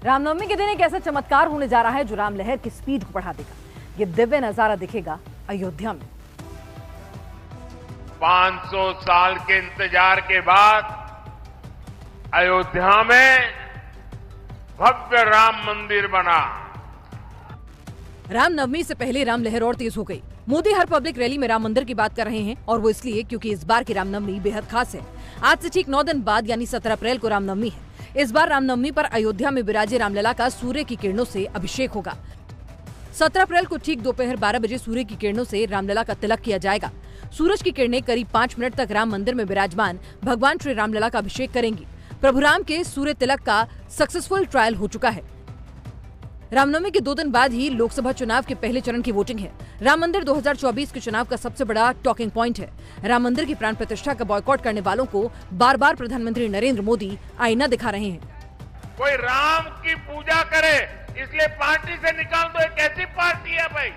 रामनवमी के दिन एक ऐसा चमत्कार होने जा रहा है जो रामलहर की स्पीड को बढ़ा देगा। ये दिव्य नजारा दिखेगा अयोध्या में। 500 साल के इंतजार के बाद अयोध्या में भव्य राम मंदिर बना। रामनवमी से पहले रामलहर और तेज हो गई। मोदी हर पब्लिक रैली में राम मंदिर की बात कर रहे हैं और वो इसलिए क्योंकि इस बार की रामनवमी बेहद खास है। आज से ठीक 9 दिन बाद यानी 17 अप्रैल को रामनवमी है। इस बार रामनवमी पर अयोध्या में विराजे रामलला का सूर्य की किरणों से अभिषेक होगा। 17 अप्रैल को ठीक दोपहर 12 बजे सूर्य की किरणों से रामलला का तिलक किया जाएगा। सूरज की किरणें करीब 5 मिनट तक राम मंदिर में विराजमान भगवान श्री रामलला का अभिषेक करेंगी। प्रभु राम के सूर्य तिलक का सक्सेसफुल ट्रायल हो चुका है। रामनवमी के 2 दिन बाद ही लोकसभा चुनाव के पहले चरण की वोटिंग है। राम मंदिर 2024 के चुनाव का सबसे बड़ा टॉकिंग पॉइंट है। राम मंदिर की प्राण प्रतिष्ठा का बॉयकॉट करने वालों को बार बार प्रधानमंत्री नरेंद्र मोदी आईना दिखा रहे हैं। कोई राम की पूजा करे इसलिए पार्टी से निकाल दो, एक ऐसी पार्टी है भाई।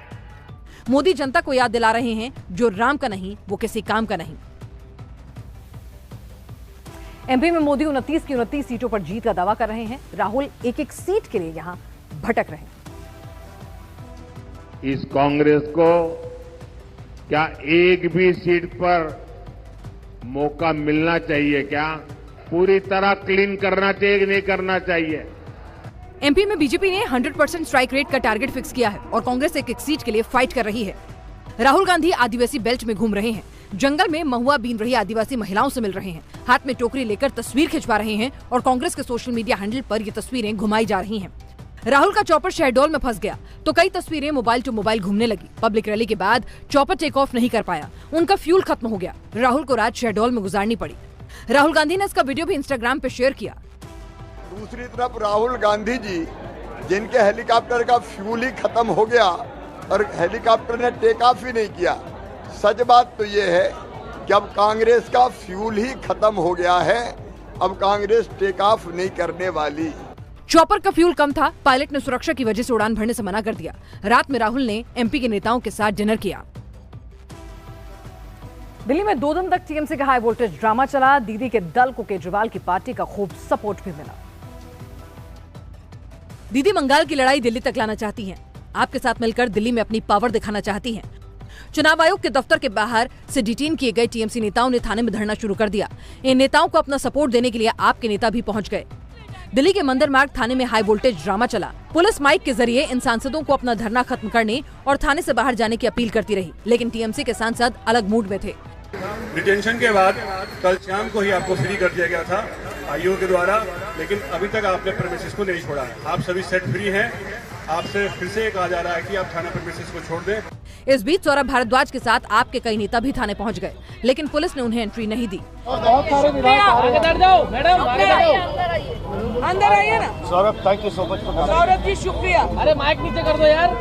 मोदी जनता को याद दिला रहे हैं जो राम का नहीं वो किसी काम का नहीं। एमपी में मोदी 29 की 29 सीटों पर जीत का दावा कर रहे हैं। राहुल एक एक सीट के लिए यहां भटक रहे हैं। इस कांग्रेस को क्या एक भी सीट पर मौका मिलना चाहिए? क्या पूरी तरह क्लीन करना चाहिए कि नहीं करना चाहिए? एमपी में बीजेपी ने 100% स्ट्राइक रेट का टारगेट फिक्स किया है और कांग्रेस एक एक सीट के लिए फाइट कर रही है। राहुल गांधी आदिवासी बेल्ट में घूम रहे हैं। जंगल में महुआ बीन रही आदिवासी महिलाओं से मिल रहे हैं। हाथ में टोकरी लेकर तस्वीर खिंचवा रहे हैं और कांग्रेस के सोशल मीडिया हैंडल पर ये तस्वीरें घुमाई जा रही हैं। राहुल का चॉपर शहडोल में फंस गया तो कई तस्वीरें मोबाइल टू मोबाइल घूमने लगी। पब्लिक रैली के बाद चॉपर टेक ऑफ नहीं कर पाया, उनका फ्यूल खत्म हो गया। राहुल को रात शहडोल में गुजारनी पड़ी। राहुल गांधी ने इसका वीडियो भी इंस्टाग्राम पे शेयर किया। दूसरी तरफ राहुल गांधी जी जिनके हेलीकॉप्टर का फ्यूल ही खत्म हो गया और हेलीकॉप्टर ने टेक ऑफ ही नहीं किया। सच बात तो ये है कि अब कांग्रेस का फ्यूल ही खत्म हो गया है, अब कांग्रेस टेक ऑफ नहीं करने वाली। चॉपर का फ्यूल कम था, पायलट ने सुरक्षा की वजह से उड़ान भरने से मना कर दिया। रात में राहुल ने एमपी के नेताओं के साथ डिनर किया। दिल्ली में 2 दिन तक टीएमसी का हाई वोल्टेज ड्रामा चला। दीदी के दल को केजरीवाल की पार्टी का खूब सपोर्ट भी मिला। दीदी बंगाल की लड़ाई दिल्ली तक लाना चाहती हैं। आपके साथ मिलकर दिल्ली में अपनी पावर दिखाना चाहती हैं। चुनाव आयोग के दफ्तर के बाहर से डिटेन किए गए टीएमसी नेताओं ने थाने में धरना शुरू कर दिया। इन नेताओं को अपना सपोर्ट देने के लिए आपके नेता भी पहुंच गए। दिल्ली के मंदिर मार्ग थाने में हाई वोल्टेज ड्रामा चला। पुलिस माइक के जरिए इन सांसदों को अपना धरना खत्म करने और थाने से बाहर जाने की अपील करती रही, लेकिन टीएमसी के सांसद अलग मूड में थे। डिटेंशन के बाद कल शाम को ही आपको फ्री कर दिया गया था आयोग के द्वारा, लेकिन अभी तक आपने प्रेमिसेस को नहीं छोड़ा है। आप सभी सेट फ्री हैं। आपसे फिर से कहा जा रहा है कि आप थाना प्रेमिसेस को छोड़ दें। इस बीच सौरभ भारद्वाज के साथ आपके कई नेता भी थाने पहुंच गए, लेकिन पुलिस ने उन्हें एंट्री नहीं दी। बहुत सारे अंदर जाओ मैडम, अंदर आइए ना। Saurabh, thank you so much. Saurabh ji शुक्रिया। अरे माइक नीचे कर दो यार।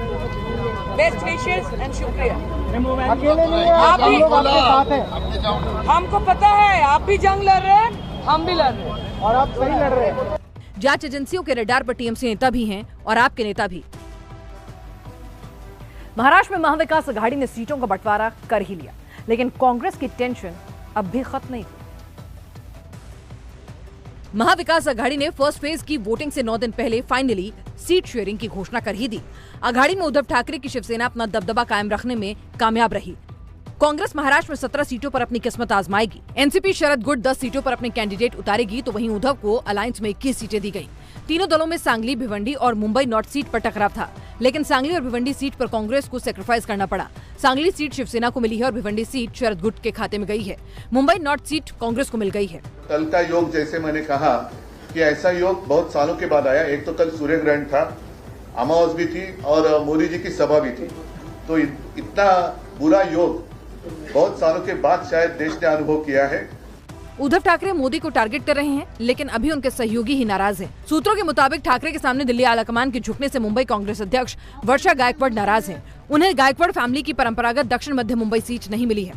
बेस्ट विशेस एंड शुक्रिया। अकेले नहीं, आप भी आपके साथ हैं। हमको पता है आप भी जंग लड़ रहे हैं, हम भी लड़ रहे हैं और आप सही लड़ रहे हैं। जांच एजेंसियों के रडार पर टीएमसी नेता भी हैं और आपके नेता भी। महाराष्ट्र में महाविकास अघाड़ी ने सीटों का बंटवारा कर ही लिया, लेकिन कांग्रेस की टेंशन अब भी खत्म नहीं हुई। महाविकास अघाड़ी ने फर्स्ट फेज की वोटिंग से 9 दिन पहले फाइनली सीट शेयरिंग की घोषणा कर ही दी। अघाड़ी में उद्धव ठाकरे की शिवसेना अपना दबदबा कायम रखने में कामयाब रही। कांग्रेस महाराष्ट्र में 17 सीटों पर अपनी किस्मत आजमाएगी। एनसीपी शरद गुट 10 सीटों पर अपने कैंडिडेट उतारेगी, तो वहीं उद्धव को अलायंस में 21 सीटें दी गई। तीनों दलों में सांगली, भिवंडी और मुंबई नॉर्थ सीट पर टकराव था, लेकिन सांगली और भिवंडी सीट पर कांग्रेस को सेक्रीफाइस करना पड़ा। सांगली सीट शिवसेना को मिली है और भिवंडी सीट शरद गुट के खाते में गई है। मुंबई नॉर्थ सीट कांग्रेस को मिल गई है। कल का योग, जैसे मैंने कहा कि ऐसा योग बहुत सालों के बाद आया। एक तो कल सूर्य ग्रहण था, अमावस भी थी और मोदी जी की सभा भी थी, तो इतना बुरा योग बहुत सालों के बाद शायद देश ने अनुभव किया है। उद्धव ठाकरे मोदी को टारगेट कर रहे हैं, लेकिन अभी उनके सहयोगी ही नाराज हैं। सूत्रों के मुताबिक ठाकरे के सामने दिल्ली आलाकमान के झुकने से मुंबई कांग्रेस अध्यक्ष वर्षा गायकवाड़ नाराज हैं। उन्हें गायकवाड़ फैमिली की परंपरागत दक्षिण मध्य मुंबई सीट नहीं मिली है।